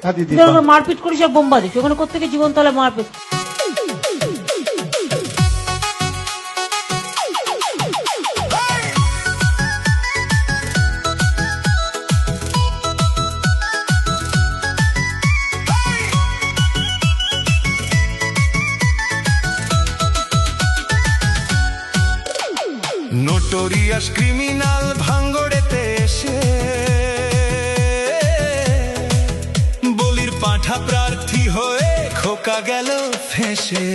মারপিট করিস আর বোম্বা দিস, ওখানে কোথেকে জীবনতলা মারপিট। নোটোরিয়াস ক্রিমিনাল ভাঙ্গড়েতে এসে বলির পাঁঠা প্রার্থী হয়ে খোকা গেল ফেঁসে।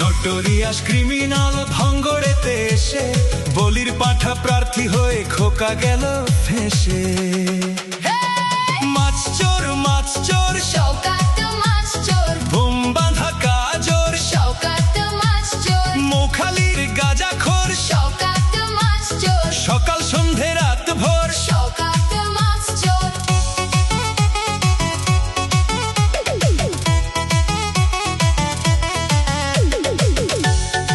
নোটোরিয়াস ক্রিমিনাল ভাঙ্গড়েতে এসে বলির পাঁঠা প্রার্থী হয়ে খোকা গেল ফেঁসে। মাছ চোর মাছ চোর শওকাত মাছ চোর, বোম বাঁধা কাজর শওকাত মাছ চোর, মোখালির গাঁজাখোর শওকাত মাছ চোর, সকাল সন্ধে রাত ভোর শওকাত মাছ চোর।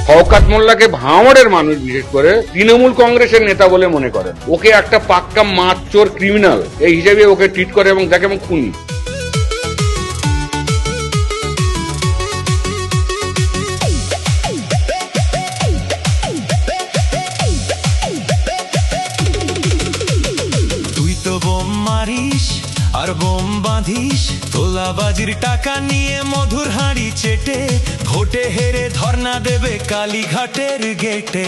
শওকত মোল্লাকে ভাঙড়ের মানুষ বিশেষ করে তৃণমূল কংগ্রেসের নেতা বলে মনে করেন। ওকে একটা পাক্কা মাছ চোর ক্রিমিনাল এই হিসেবে ওকে ট্রিট করে এবং তাকে এবং খুনি। তুই তো বোম মারিস আর বোম বাঁধিস, তোলাবাজির টাকা নিয়ে মধুর হাঁড়ি চেটে ভোটে হেরে ধর্ণা দেবে কালীঘাটের গেটে।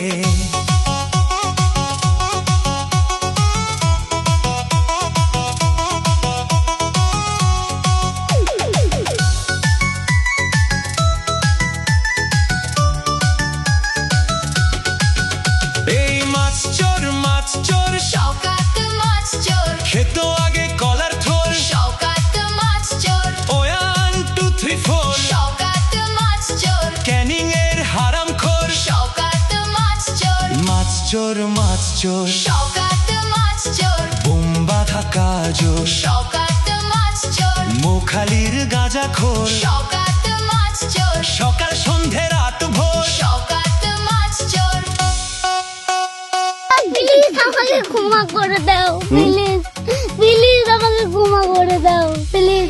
এই মাছ চোর শওকাত মাছ চোর, খেত আগে কলার থোর শওকাত মাছ চোর, 1 2 3 4 শওকাত মাছ চোর, ক্যানিং এর হারাম খোর। শওকাত মাছ চোর, মাছ চোর শওকাত মাছ চোর, বোম বাঁধা কাজর শওকাত মাছ চোর, মোখালির গাঁজাখোর শওকাত মাছ চোর, সকাল সন্ধে রাত ভোর। শওকাত মাছ চোর। প্লিজ আমাকে ক্ষমা করে দাও, প্লিজ প্লিজ আমাকে ক্ষমা করে দাও, প্লিজ।